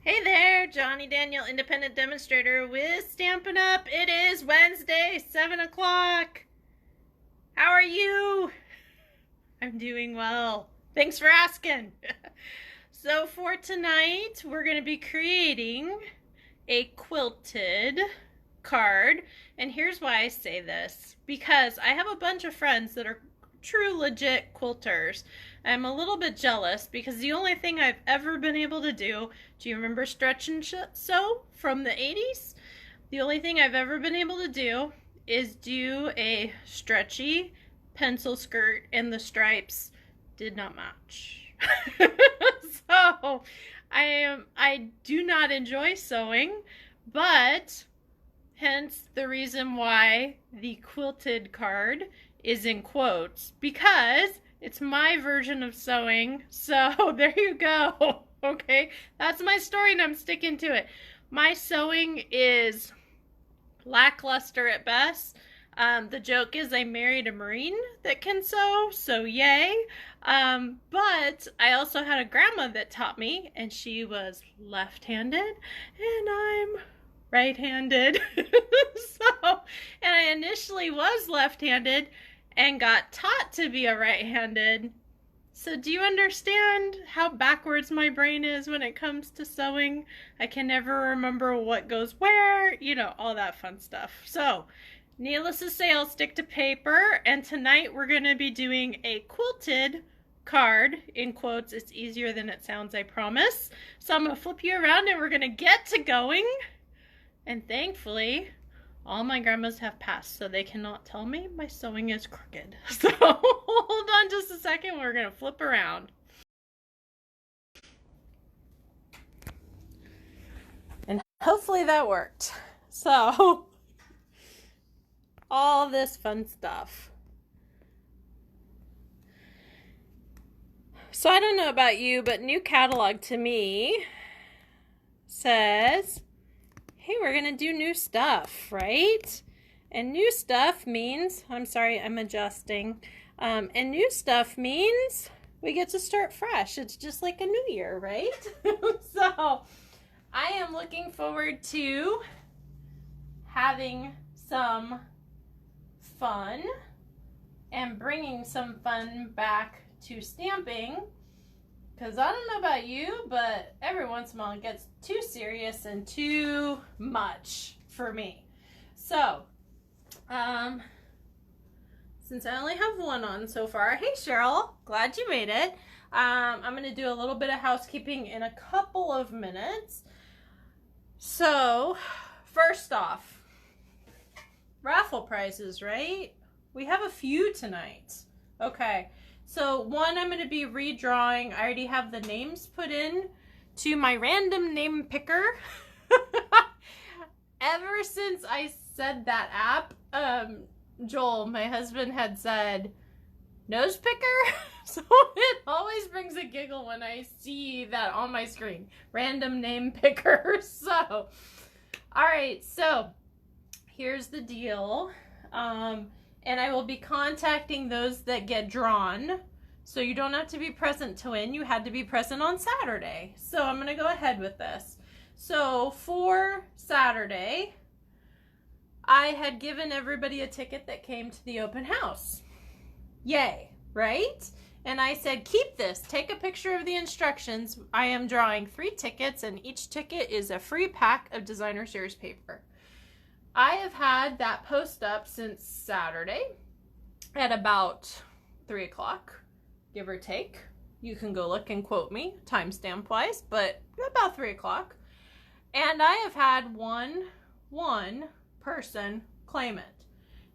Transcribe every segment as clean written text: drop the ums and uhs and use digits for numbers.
Hey there, Johnny Daniel, independent demonstrator with Stampin' Up. It is Wednesday, 7 o'clock. How are you? I'm doing well. Thanks for asking. So for tonight, we're going to be creating a quilted card. And here's why I say this. Because I have a bunch of friends that are true legit quilters. I'm a little bit jealous because the only thing I've ever been able to do you remember Stretch and Sew from the 80s? The only thing I've ever been able to do is do a stretchy pencil skirt, and the stripes did not match. So I do not enjoy sewing, but hence the reason why the quilted card is in quotes, because it's my version of sewing. So there you go. Okay, that's my story and I'm sticking to it. My sewing is lackluster at best. The joke is I married a Marine that can sew, so yay. But I also had a grandma that taught me, and she was left-handed, and I'm right-handed. And I initially was left-handed and got taught to be a right-handed. So do you understand how backwards my brain is when it comes to sewing? I can never remember what goes where, all that fun stuff. So, needless to say, I'll stick to paper, and tonight we're going to be doing a quilted card, in quotes. It's easier than it sounds, I promise. So I'm going to flip you around and we're going to get to going. And thankfully, all my grandmas have passed, so they cannot tell me my sewing is crooked. So hold on just a second. We're going to flip around. And hopefully that worked. So all this fun stuff. So I don't know about you, but new catalog to me says, hey, we're gonna do new stuff, right? And new stuff means, I'm sorry, I'm adjusting. And new stuff means we get to start fresh. It's just like a new year, right? So I am looking forward to having some fun and bringing some fun back to stamping. Because I don't know about you, but every once in a while it gets too serious and too much for me. So, since I only have one on so far, hey Cheryl, glad you made it. I'm going to do a little bit of housekeeping in a couple of minutes. So, first off, raffle prizes, right? We have a few tonight. Okay. So one I'm going to be redrawing. I already have the names put in to my random name picker. Ever since I said that app, Joel, my husband, had said nose picker. So it always brings a giggle when I see that on my screen. Random name picker. So, all right. So here's the deal. And I will be contacting those that get drawn. So you don't have to be present to win. You had to be present on Saturday. So I'm going to go ahead with this. So for Saturday, I had given everybody a ticket that came to the open house. Yay, right? And I said, keep this. Take a picture of the instructions. I am drawing 3 tickets, and each ticket is a free pack of designer series paper. I have had that post up since Saturday at about 3 o'clock, give or take. You can go look and quote me, timestamp wise, but about 3 o'clock. And I have had one person claim it.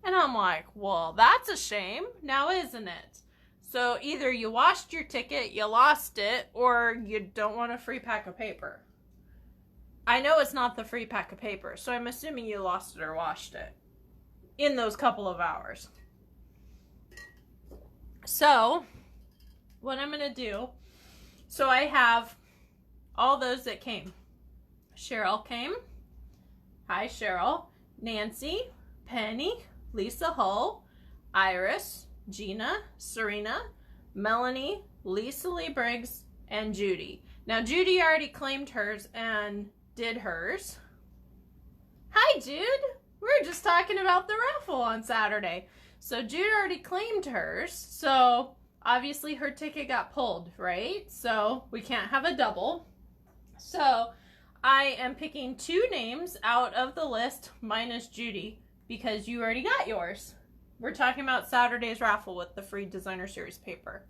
And I'm like, well, that's a shame, now isn't it? So either you washed your ticket, you lost it, or you don't want a free pack of paper. I know it's not the free pack of paper, so I'm assuming you lost it or washed it in those couple of hours. So, what I'm going to do, so I have all those that came. Cheryl came. Hi, Cheryl. Nancy, Penny, Lisa Hull, Iris, Gina, Serena, Melanie, Lisa Lee Briggs, and Judy. Now, Judy already claimed hers and did hers. Hi, Jude. We were just talking about the raffle on Saturday. So Jude already claimed hers. So obviously her ticket got pulled, right? So we can't have a double. So I am picking 2 names out of the list minus Judy because you already got yours. We're talking about Saturday's raffle with the free designer series paper.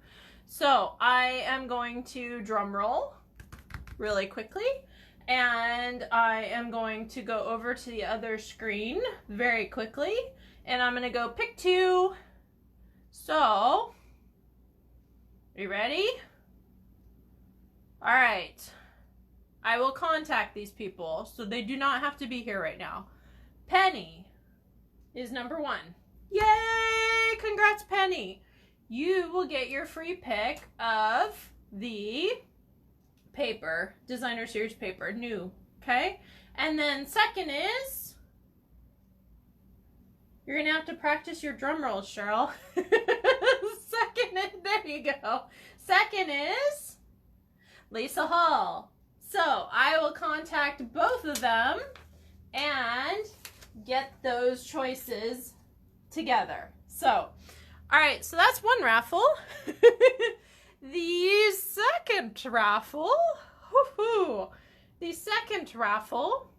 So I am going to drum roll really quickly, and I am going to go over to the other screen very quickly, and I'm going to go pick 2. So, are you ready? All right. I will contact these people, so they do not have to be here right now. Penny is number 1. Yay! Congrats, Penny. You will get your free pick of the paper, designer series paper, new, okay? And then second is, you're gonna have to practice your drum rolls, Cheryl. Second is, there you go. Second is Lisa Hall. So I will contact both of them and get those choices together. So, all right, so that's one raffle. The second raffle,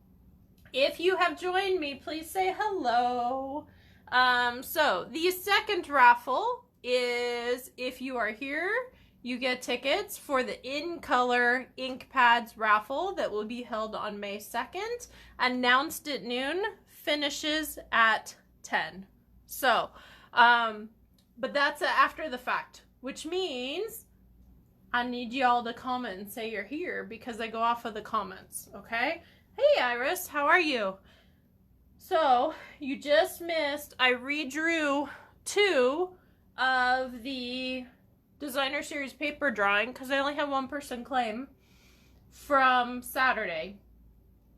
if you have joined me, please say hello. So the second raffle is, if you are here, you get tickets for the In Color Ink Pads raffle that will be held on May 2nd. Announced at noon, finishes at 10. So, but that's after the fact, which means I need y'all to comment and say you're here because I go off of the comments, okay? Hey, Iris, how are you? So, you just missed, I redrew 2 of the designer series paper drawing because I only have 1 person claim from Saturday.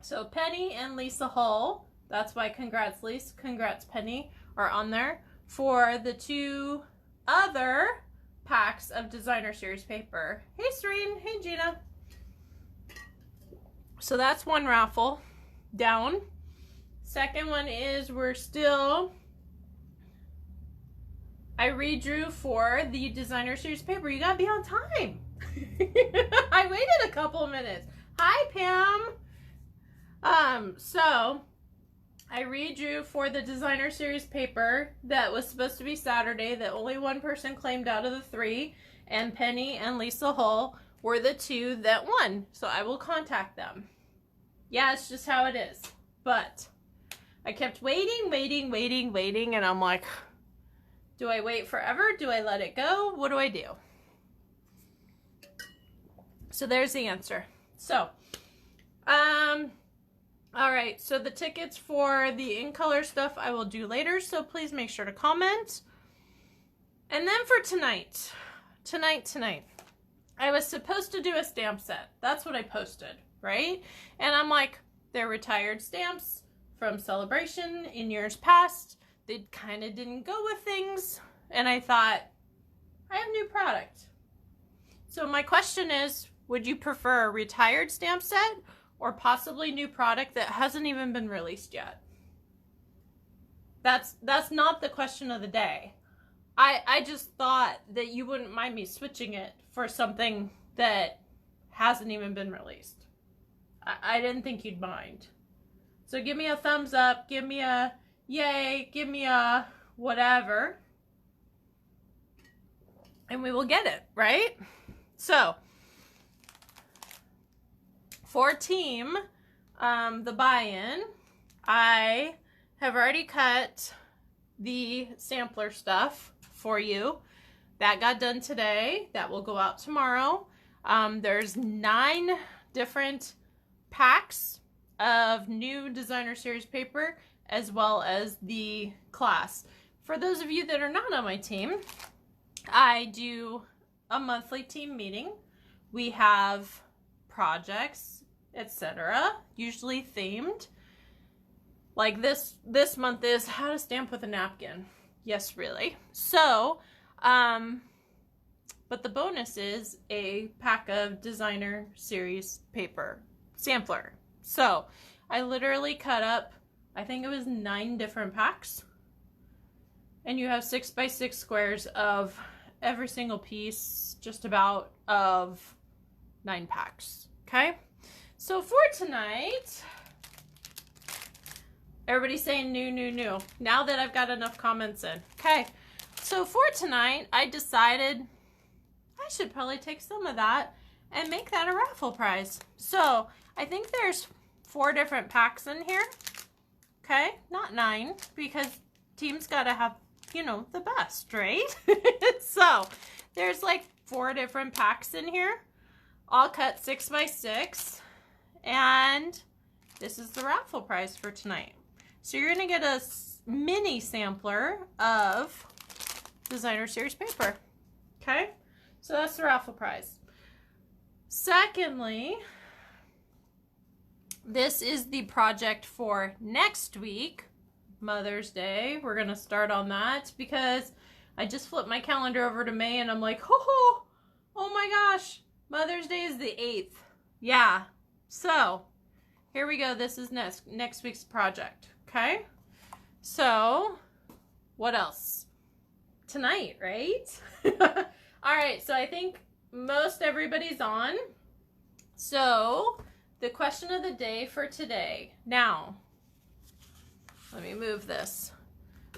So Penny and Lisa Hall, that's why congrats Lisa, congrats Penny, are on there for the 2 other packs of designer series paper. Hey Serene, hey Gina. So that's one raffle down. Second one is I redrew for the designer series paper. You gotta be on time. I waited a couple minutes. Hi, Pam. So I redrew for the designer series paper that was supposed to be Saturday that only 1 person claimed out of the 3, and Penny and Lisa Hull were the 2 that won. So I will contact them. Yeah, it's just how it is. But I kept waiting, and I'm like, do I wait forever? Do I let it go? What do I do? So there's the answer. So, all right. So the tickets for the In Color stuff I will do later. So please make sure to comment. And then for tonight, I was supposed to do a stamp set. That's what I posted, right? And I'm like, they're retired stamps from Celebration in years past. They kind of didn't go with things, and I thought, I have new product. So my question is, would you prefer a retired stamp set or possibly new product that hasn't even been released yet? That's not the question of the day. I just thought that you wouldn't mind me switching it for something that hasn't even been released. I didn't think you'd mind. So give me a thumbs up, give me a yay, give me a whatever, and we will get it, right? So, for team, the buy-in, I have already cut the sampler stuff for you. That got done today. That will go out tomorrow. There's 9 different packs of new designer series paper, as well as the class. For those of you that are not on my team, I do a monthly team meeting. We have projects, etc., usually themed. Like this month is how to stamp with a napkin. Yes, really. So, but the bonus is a pack of designer series paper sampler. So I literally cut up, I think it was 9 different packs, and you have 6 by 6 squares of every single piece, just about, of 9 packs. Okay, so for tonight, everybody's saying new. Now that I've got enough comments in. Okay, so for tonight, I decided I should probably take some of that and make that a raffle prize. So I think there's 4 different packs in here. Okay, not 9, because team's gotta have, you know, the best, right? So there's like 4 different packs in here, all cut 6 by 6, and this is the raffle prize for tonight. So you're gonna get a mini sampler of designer series paper. Okay, so that's the raffle prize. Secondly, this is the project for next week, Mother's Day. We're gonna start on that because I just flipped my calendar over to May and I'm like, oh my gosh, Mother's Day is the 8th. Yeah, so here we go. This is next week's project. Okay, so what else? Tonight, right? All right, so I think most everybody's on. So the question of the day for today. Now, let me move this.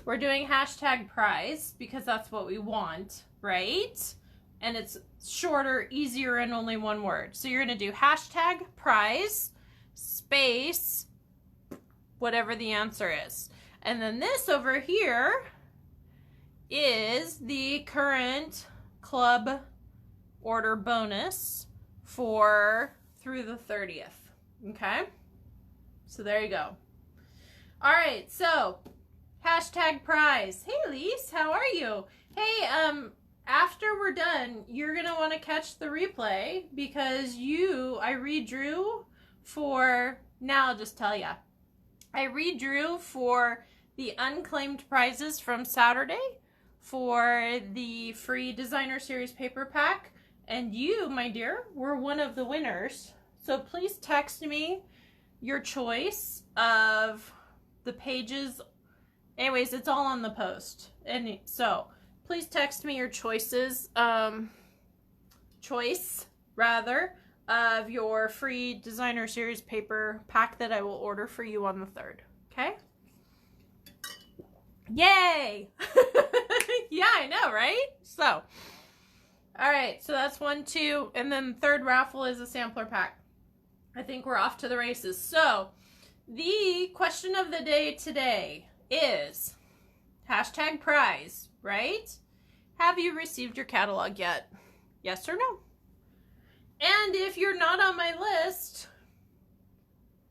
We're doing hashtag prize because that's what we want, right? And it's shorter, easier, and only 1 word. So you're gonna do hashtag prize, space, whatever the answer is. And then this over here is the current club order bonus for through the 30th. Okay, so there you go. All right, so hashtag prize. Hey Lise, how are you? Hey, after we're done, you're gonna want to catch the replay because I redrew for, now I'll just tell ya, I redrew for the unclaimed prizes from Saturday for the free designer series paper pack, and you, my dear, were one of the winners. So please text me your choice of the pages. Anyways, it's all on the post. And so please text me your choices, choice rather, of your free designer series paper pack that I will order for you on the 3rd. Okay? Yay! Yeah, I know, right? So, all right, so that's 1, 2, and then the 3rd raffle is a sampler pack. I think we're off to the races. So the question of the day today is hashtag prize, right? Have you received your catalog yet? Yes or no? And if you're not on my list,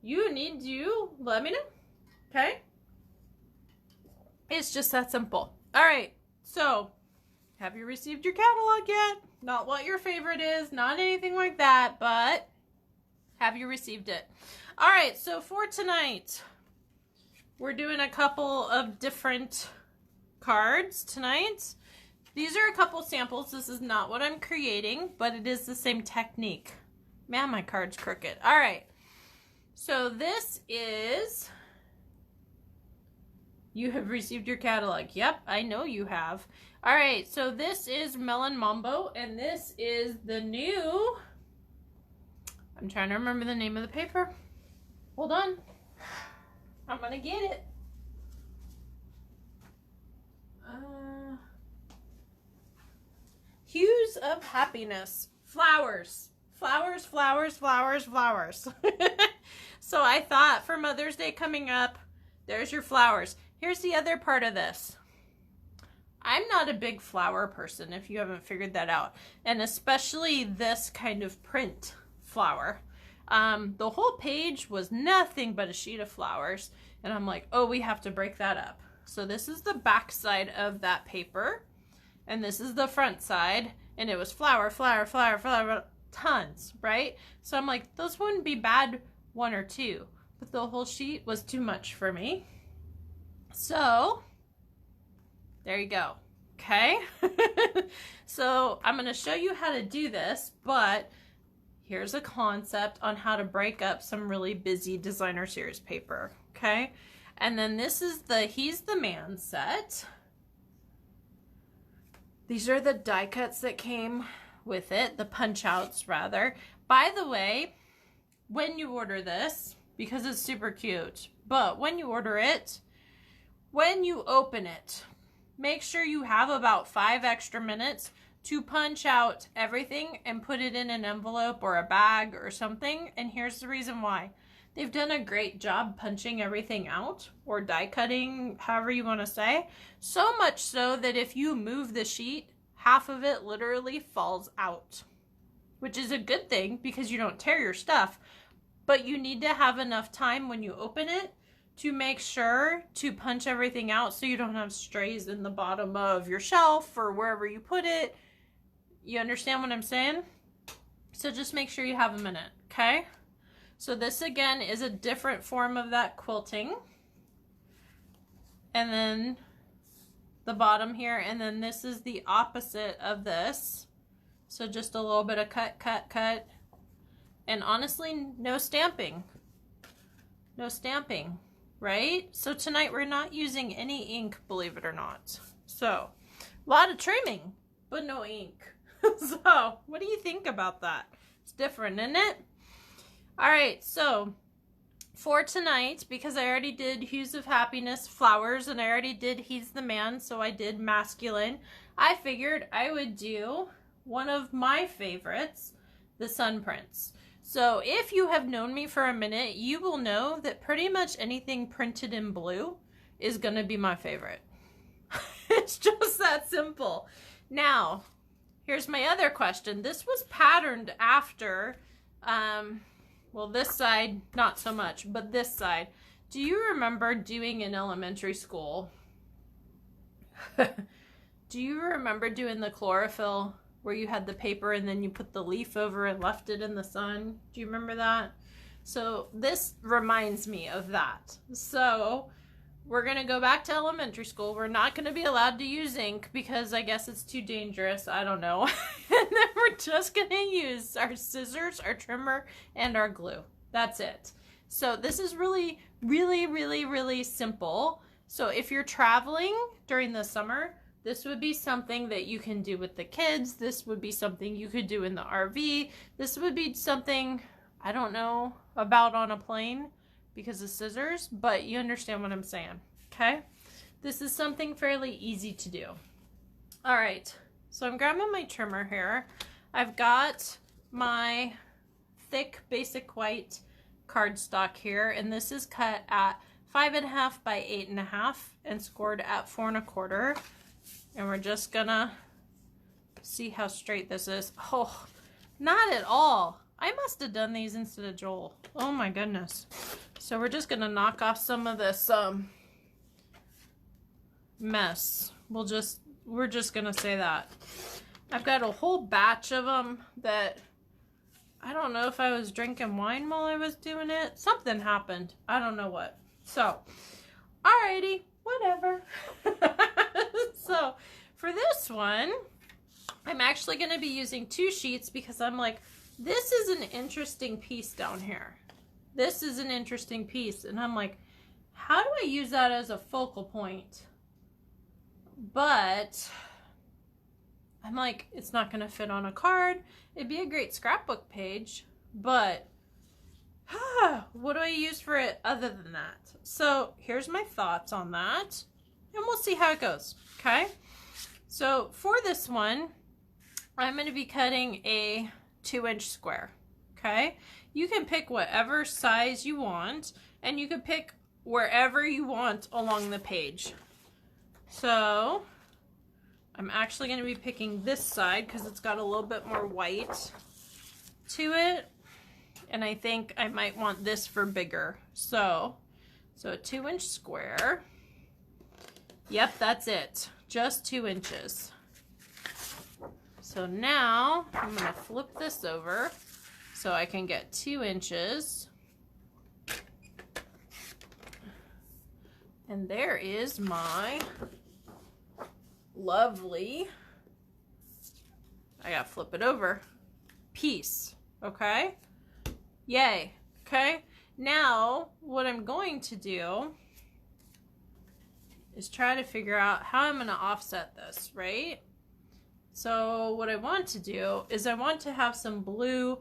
you need to let me know. Okay? It's just that simple. All right, so have you received your catalog yet? Not what your favorite is, not anything like that, but have you received it? All right, so for tonight, we're doing a couple of different cards tonight. These are a couple samples. This is not what I'm creating, but it is the same technique. Man, my card's crooked. All right, so this is, you have received your catalog. Yep, I know you have. All right, so this is Melon Mambo, and this is the new, I'm trying to remember the name of the paper. Hold on. I'm gonna get it. Hues of Happiness. Flowers. Flowers, flowers, flowers, flowers. So I thought for Mother's Day coming up, there's your flowers. Here's the other part of this. I'm not a big flower person, if you haven't figured that out. And especially this kind of print flower. The whole page was nothing but a sheet of flowers. And I'm like, oh, we have to break that up. So this is the back side of that paper. And this is the front side. And it was flower, flower, flower, flower, tons, right? So I'm like, those wouldn't be bad 1 or 2. But the whole sheet was too much for me. So there you go. okay? So I'm going to show you how to do this, but here's a concept on how to break up some really busy designer series paper, okay? And then this is the He's the Man set. These are the die cuts that came with it, the punch outs rather. By the way, when you order this, because it's super cute, but when you order it, when you open it, make sure you have about 5 extra minutes to punch out everything and put it in an envelope or a bag or something. And here's the reason why. They've done a great job punching everything out, or die cutting, however you want to say. So much so that if you move the sheet, half of it literally falls out, which is a good thing because you don't tear your stuff. But you need to have enough time when you open it to make sure to punch everything out so you don't have strays in the bottom of your shelf or wherever you put it. You understand what I'm saying? So just make sure you have a minute, okay? So this again is a different form of that quilting. And then the bottom here, and then this is the opposite of this. So just a little bit of cut, cut, cut. And honestly, no stamping. No stamping, right? So tonight we're not using any ink, believe it or not. So a lot of trimming, but no ink. So what do you think about that? It's different, isn't it? All right, so for tonight, because I already did Hues of Happiness, Flowers, and I already did He's the Man, so I did Masculine, I figured I would do one of my favorites, the Sun Prints. So if you have known me for a minute, you will know that pretty much anything printed in blue is going to be my favorite. It's just that simple. Now, here's my other question. This was patterned after, well, this side, not so much, but this side. Do you remember doing in elementary school? Do you remember doing the chlorophyll where you had the paper and then you put the leaf over and left it in the sun? Do you remember that? So this reminds me of that. So we're going to go back to elementary school. We're not going to be allowed to use ink because I guess it's too dangerous. I don't know. And then we're just going to use our scissors, our trimmer, and our glue. That's it. So this is really, really, really, really simple. So if you're traveling during the summer, this would be something that you can do with the kids. This would be something you could do in the RV. This would be something, I don't know, about on a plane because of scissors, but you understand what I'm saying, okay? This is something fairly easy to do. All right, so I'm grabbing my trimmer here. I've got my thick basic white cardstock here, and this is cut at 5.5 by 8.5 and scored at 4 1/4. And we're just gonna see how straight this is. Oh, not at all. I must have done these instead of Joel. Oh my goodness. So we're just gonna knock off some of this mess. We're just gonna say that. I've got a whole batch of them that I don't know if I was drinking wine while I was doing it. Something happened. I don't know what. So, alrighty, whatever. So for this one, I'm actually going to be using 2 sheets because I'm like, this is an interesting piece down here. This is an interesting piece. And I'm like, how do I use that as a focal point? But I'm like, it's not going to fit on a card. It'd be a great scrapbook page, but what do I use for it other than that? So here's my thoughts on that, and we'll see how it goes, okay? So for this one, I'm going to be cutting a 2-inch square, okay? You can pick whatever size you want, and you can pick wherever you want along the page. So I'm actually going to be picking this side because it's got a little bit more white to it. And I think I might want this for bigger. So a 2-inch square. Yep, that's it. Just 2 inches. So now I'm going to flip this over so I can get 2 inches. And there is my lovely, I gotta flip it over, piece, okay? Yay, okay? Now, what I'm going to do is try to figure out how I'm gonna offset this, right? So what I want to do is I want to have some blue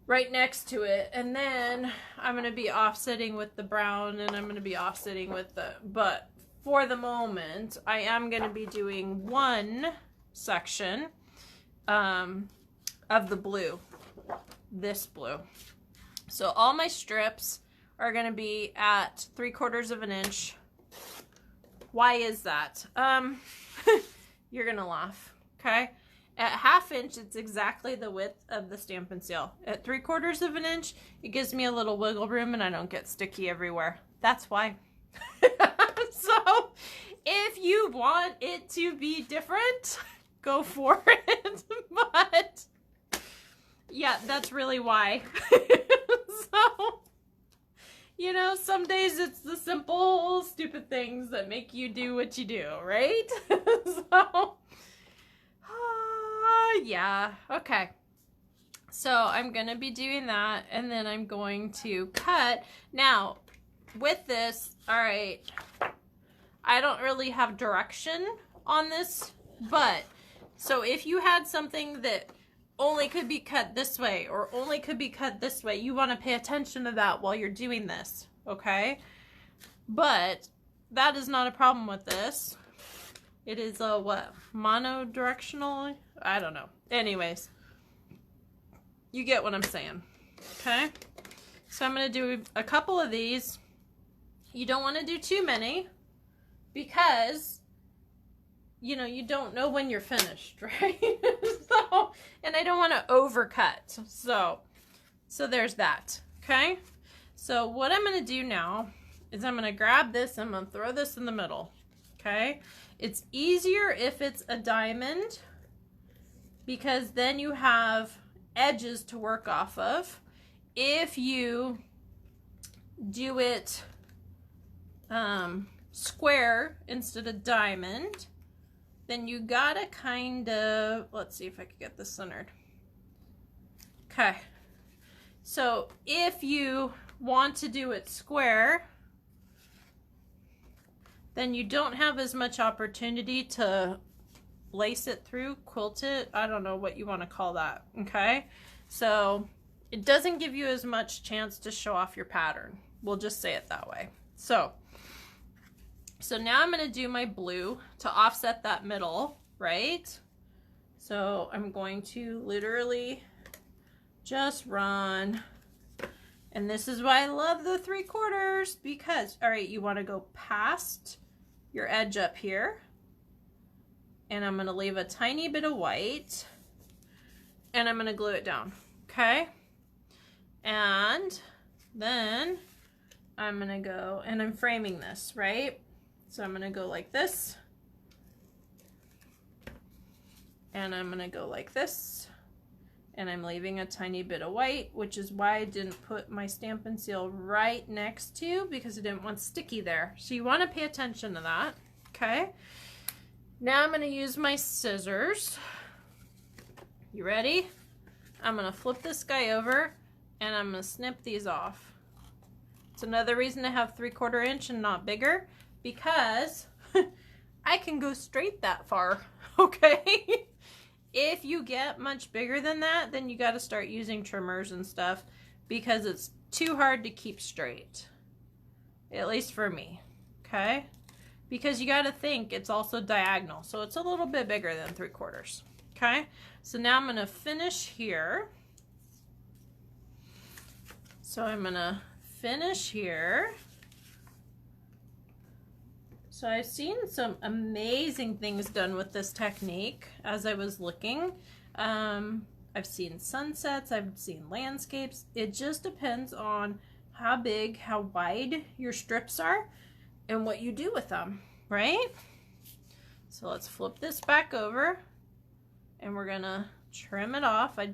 right next to it, and then I'm going to be offsetting with the brown, and I'm going to be offsetting with the, but for the moment I am going to be doing one section of the blue, this blue. So all my strips are going to be at 3/4 of an inch. Why is that? You're going to laugh, okay? At 1/2 inch, it's exactly the width of the Stampin' Seal. At 3/4 of an inch, it gives me a little wiggle room and I don't get sticky everywhere. That's why. So, if you want it to be different, go for it. But, yeah, that's really why. So, you know, some days it's the simple, stupid things that make you do what you do, right? So... yeah, okay. So I'm going to be doing that, and then I'm going to cut. Now, with this, all right, I don't really have direction on this, but so if you had something that only could be cut this way or only could be cut this way, you want to pay attention to that while you're doing this, okay? But that is not a problem with this. It is a what? Monodirectional? I don't know. Anyways, you get what I'm saying. Okay? So I'm going to do a couple of these. You don't want to do too many because, you know, you don't know when you're finished, right? So, and I don't want to overcut. So there's that. Okay? So what I'm going to do now is I'm going to grab this and I'm going to throw this in the middle. Okay? It's easier if it's a diamond because then you have edges to work off of. If you do it square instead of diamond, then you gotta kind of, let's see if I can get this centered. Okay. So if you want to do it square, then you don't have as much opportunity to lace it through, quilt it. I don't know what you want to call that, okay? So it doesn't give you as much chance to show off your pattern. We'll just say it that way. So now I'm going to do my blue to offset that middle, right? So I'm going to literally just run. And this is why I love the 3/4 because, all right, you want to go past your edge up here, and I'm going to leave a tiny bit of white, and I'm going to glue it down, okay? And then I'm going to go, and I'm framing this, right? So I'm going to go like this, and I'm going to go like this, and I'm leaving a tiny bit of white, which is why I didn't put my Stampin' Seal right next to, because I didn't want sticky there. So you want to pay attention to that, okay? Now I'm going to use my scissors. You ready? I'm going to flip this guy over, and I'm going to snip these off. It's another reason to have 3/4 inch and not bigger, because I can go straight that far, okay? If you get much bigger than that, then you got to start using trimmers and stuff because it's too hard to keep straight. At least for me, okay? Because you got to think it's also diagonal, so it's a little bit bigger than 3/4, okay? So now I'm going to finish here. So I'm going to finish here. So I've seen some amazing things done with this technique as I was looking. I've seen sunsets, I've seen landscapes. It just depends on how big, how wide your strips are and what you do with them, right? So let's flip this back over and we're gonna trim it off. I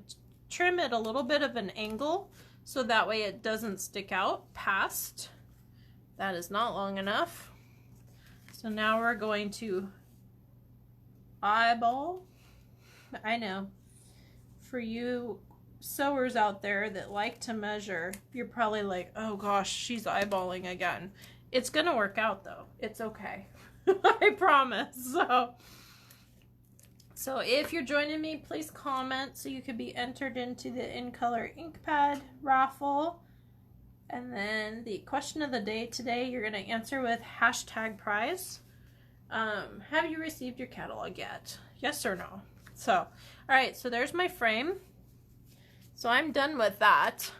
trim it a little bit of an angle so that way it doesn't stick out past. That is not long enough. So now we're going to eyeball. I know. For you sewers out there that like to measure, you're probably like, oh gosh, she's eyeballing again. It's gonna work out though. It's okay. I promise. So if you're joining me, please comment so you could be entered into the In Color ink pad raffle. And then the question of the day today, you're going to answer with #prize. Have you received your catalog yet? Yes or no? So, all right, so there's my frame. So I'm done with that.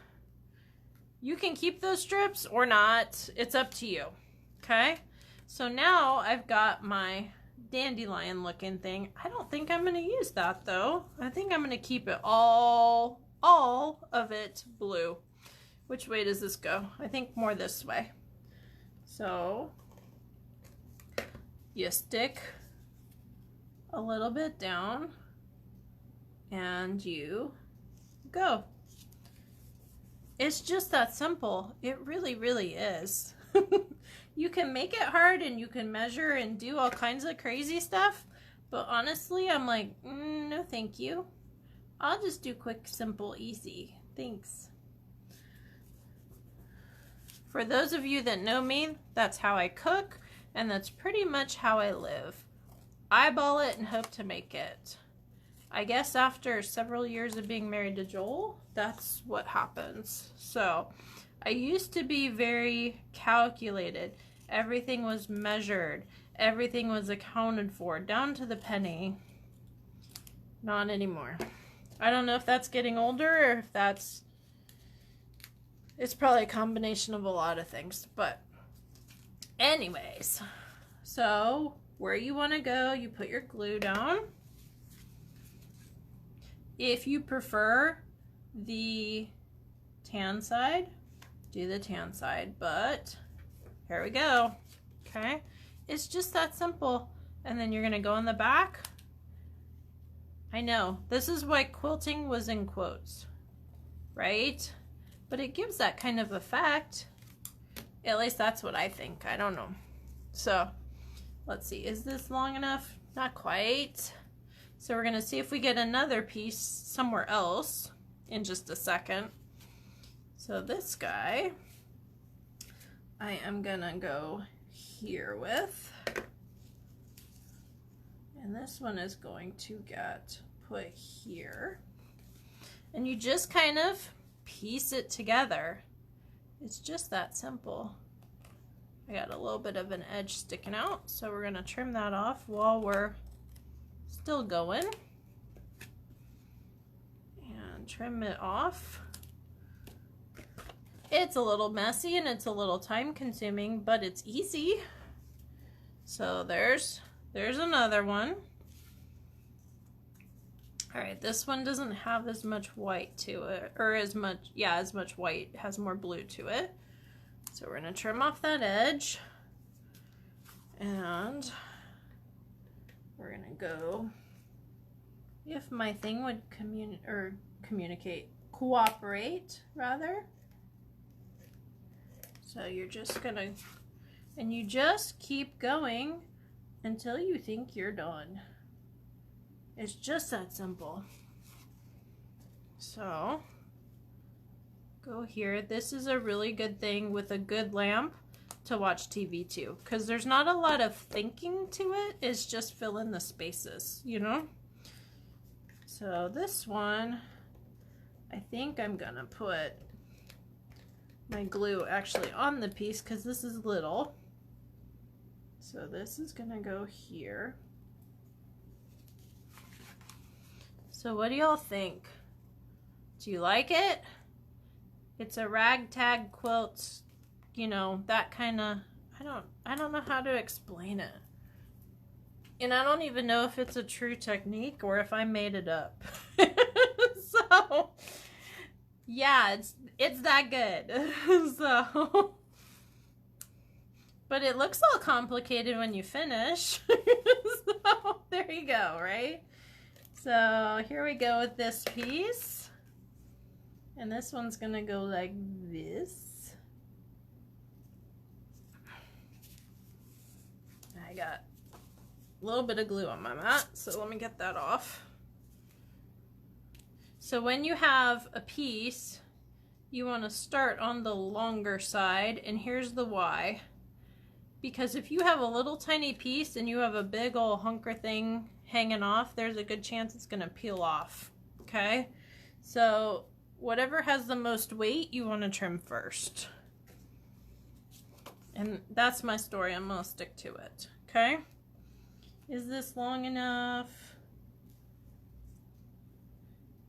You can keep those strips or not. It's up to you. Okay? So now I've got my dandelion looking thing. I don't think I'm going to use that though. I think I'm going to keep it all of it blue. Which way does this go? I think more this way. So you stick a little bit down and you go. It's just that simple. It really, really is. You can make it hard and you can measure and do all kinds of crazy stuff, but honestly, I'm like, no thank you. I'll just do quick, simple, easy. Thanks. For those of you that know me, that's how I cook, and that's pretty much how I live. Eyeball it and hope to make it. I guess after several years of being married to Joel, that's what happens. So I used to be very calculated. Everything was measured. Everything was accounted for, down to the penny. Not anymore. I don't know if that's getting older or if that's... It's probably a combination of a lot of things. But anyways, so where you want to go, you put your glue down. If you prefer the tan side, do the tan side, but here we go. Okay, it's just that simple. And then you're gonna go in the back. I know this is why quilting was in quotes, right? But it gives that kind of effect. At least that's what I think. I don't know. So let's see, is this long enough? Not quite. So we're gonna see if we get another piece somewhere else in just a second. So this guy, I am gonna go here with, and this one is going to get put here. And you just kind of piece it together. It's just that simple. I got a little bit of an edge sticking out, so we're gonna trim that off while we're still going. And trim it off. It's a little messy and it's a little time consuming, but it's easy. So there's another one. All right, this one doesn't have as much white to it, or as much white, it has more blue to it. So we're gonna trim off that edge and we're gonna go, if my thing would cooperate rather. So you're just gonna, and you just keep going until you think you're done. It's just that simple. So go here. This is a really good thing with a good lamp to watch TV too, because there's not a lot of thinking to it. It's just fill in the spaces, you know? So this one, I think I'm gonna put my glue actually on the piece because this is little. So this is gonna go here. So what do y'all think? Do you like it? It's a ragtag quilt, you know, that kind of, I don't know how to explain it. And I don't even know if it's a true technique or if I made it up. So yeah, it's that good. So, but it looks all complicated when you finish. So there you go, right? So here we go with this piece. And this one's gonna go like this. I got a little bit of glue on my mat, so let me get that off. So when you have a piece, you want to start on the longer side, and here's the why. Because if you have a little tiny piece and you have a big old hunker thing hanging off, there's a good chance it's going to peel off, okay? So whatever has the most weight, you want to trim first. And that's my story. I'm going to stick to it, okay? Is this long enough?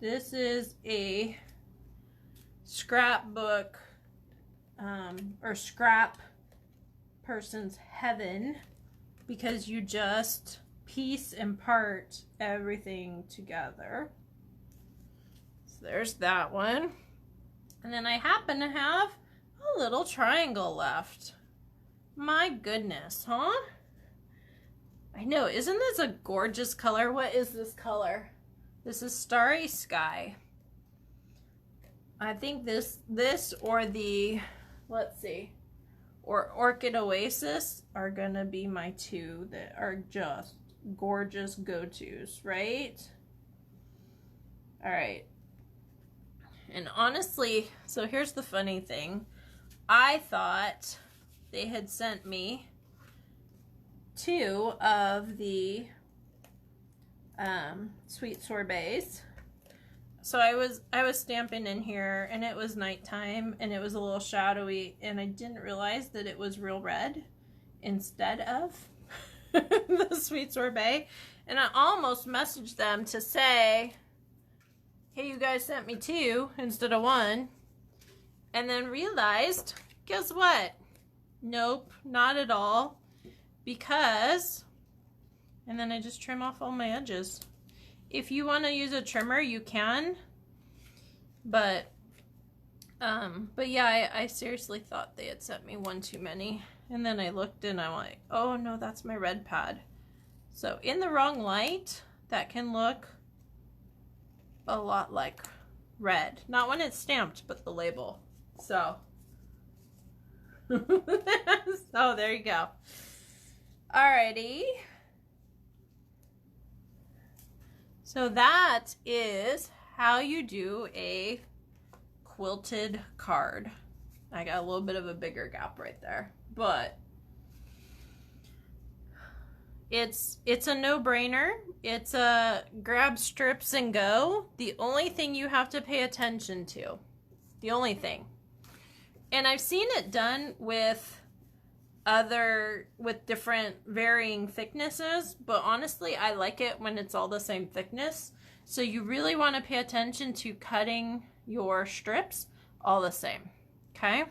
This is a scrapbook or scrap person's heaven, because you just piece and part everything together. So there's that one. And then I happen to have a little triangle left. My goodness, huh? I know, isn't this a gorgeous color? What is this color? This is Starry Sky. I think this or the, let's see, or Orchid Oasis are gonna be my two that are just gorgeous go-tos, right? All right. And honestly, so here's the funny thing. I thought they had sent me two of the sweet sorbets. So I was stamping in here, and it was nighttime, and it was a little shadowy, and I didn't realize that it was real red instead of the sweet sorbet. And I almost messaged them to say, hey, you guys sent me two instead of one. And then realized, guess what? Nope, not at all. Because, and then I just trim off all my edges. If you want to use a trimmer, you can. But yeah, I seriously thought they had sent me one too many. And then I looked and I'm like, oh no, that's my red pad. So in the wrong light, that can look a lot like red. Not when it's stamped, but the label. So, so there you go. Alrighty. So that is how you do a quilted card. I got a little bit of a bigger gap right there, but it's a no-brainer. It's a grab strips and go. The only thing you have to pay attention to, the only thing, and I've seen it done with different varying thicknesses, but honestly I like it when it's all the same thickness. So you really want to pay attention to cutting your strips all the same, okay?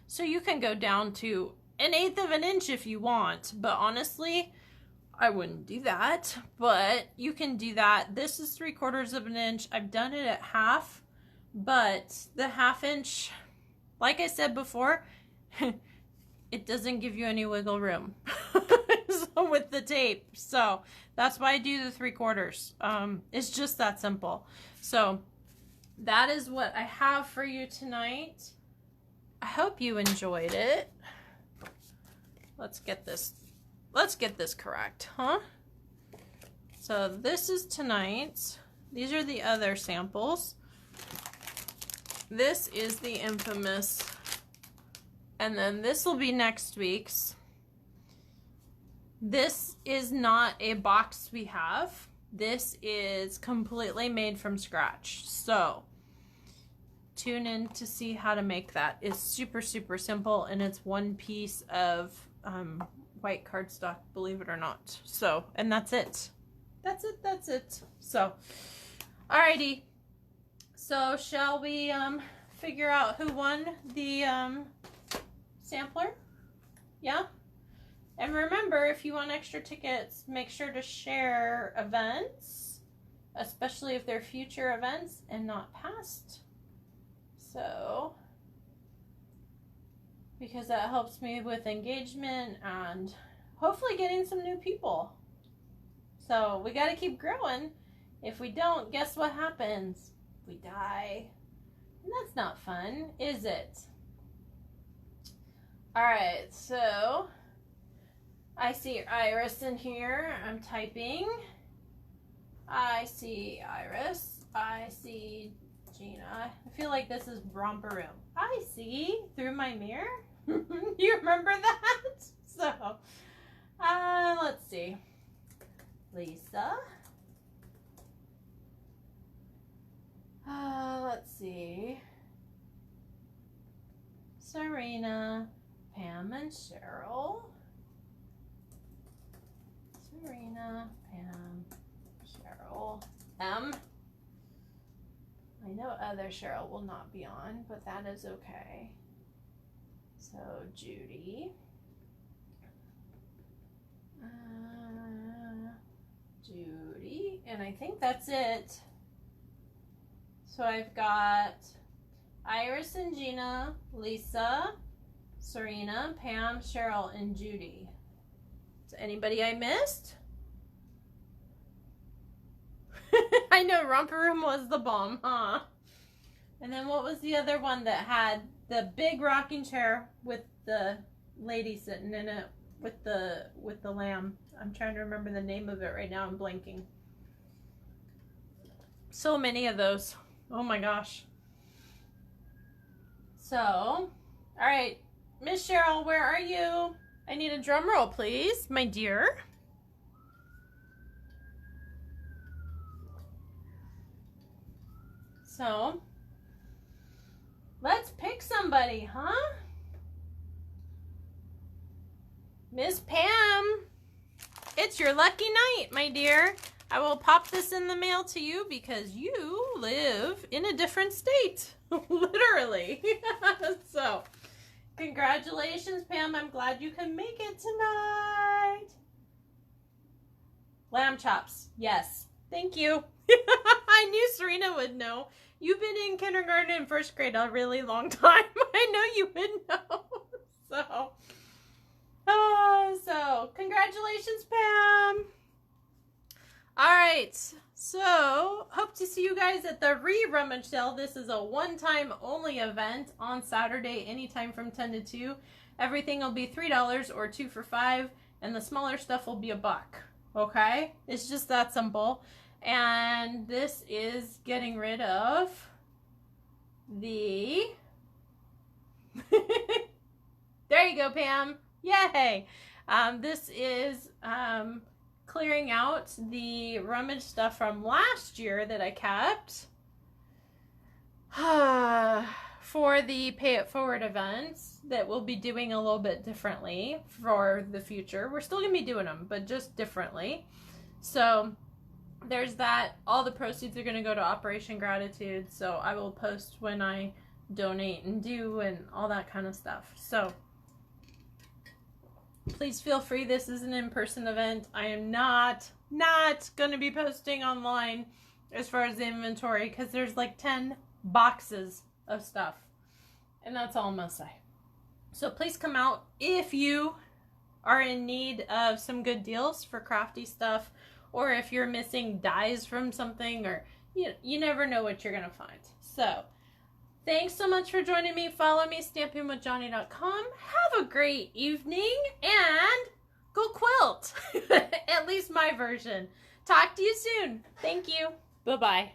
So you can go down to 1/8 of an inch if you want, but honestly I wouldn't do that, but you can do that. This is 3/4 of an inch. I've done it at half, but the 1/2 inch, like I said before, it doesn't give you any wiggle room so with the tape. So that's why I do the 3/4. It's just that simple. So that is what I have for you tonight. I hope you enjoyed it. Let's get this correct, huh? So this is tonight's. These are the other samples. This is the infamous. And then this will be next week's. This is not a box we have. This is completely made from scratch. So tune in to see how to make that. It's super, super simple, and it's one piece of white cardstock, believe it or not. So, and that's it. That's it. So, alrighty. So shall we figure out who won the sampler? Yeah? And remember, if you want extra tickets, make sure to share events, especially if they're future events and not past. So, because that helps me with engagement and hopefully getting some new people. So we got to keep growing. If we don't, guess what happens? We die. And that's not fun, is it? Alright, so I see Iris in here. I'm typing. I see Iris. I see Gina. I feel like this is romper room. I see through my mirror. You remember that? So, let's see. Lisa. Let's see. Serena, Pam, and Cheryl. Serena, Pam, Cheryl, M. I know other Cheryl will not be on, but that is okay. So, Judy. Judy, and I think that's it. So I've got Iris and Gina, Lisa, Serena, Pam, Cheryl, and Judy. Is anybody I missed? I know Romper Room was the bomb, huh? And then what was the other one that had the big rocking chair with the lady sitting in it with the lamb? I'm trying to remember the name of it right now. I'm blanking. So many of those. Oh my gosh. So, all right, Miss Cheryl, where are you? I need a drum roll, please, my dear. So, let's pick somebody, huh? Miss Pam, it's your lucky night, my dear. I will pop this in the mail to you because you live in a different state, literally. So, congratulations, Pam. I'm glad you can make it tonight. Lamb chops, yes. Thank you. I knew Serena would know. You've been in kindergarten and first grade a really long time. I know you would know. So congratulations, Pam. All right, so hope to see you guys at the rummage sale. This is a one-time only event on Saturday, anytime from 10 to 2. Everything will be $3 or 2 for $5, and the smaller stuff will be $1. Okay, it's just that simple. And this is getting rid of the there you go, Pam. Yay. This is clearing out the rummage stuff from last year that I kept for the Pay It Forward events that we'll be doing a little bit differently for the future. We're still going to be doing them, but just differently. So there's that. All the proceeds are going to go to Operation Gratitude, so I will post when I donate and do and all that kind of stuff. So please feel free. This is an in-person event. I am not going to be posting online as far as the inventory because there's like 10 boxes of stuff, and that's all I'm going to say. So please come out if you are in need of some good deals for crafty stuff, or if you're missing dies from something, or you never know what you're going to find. So thanks so much for joining me. Follow me, stampingwithjohnny.com. Have a great evening and go quilt. At least my version. Talk to you soon. Thank you. Bye-bye.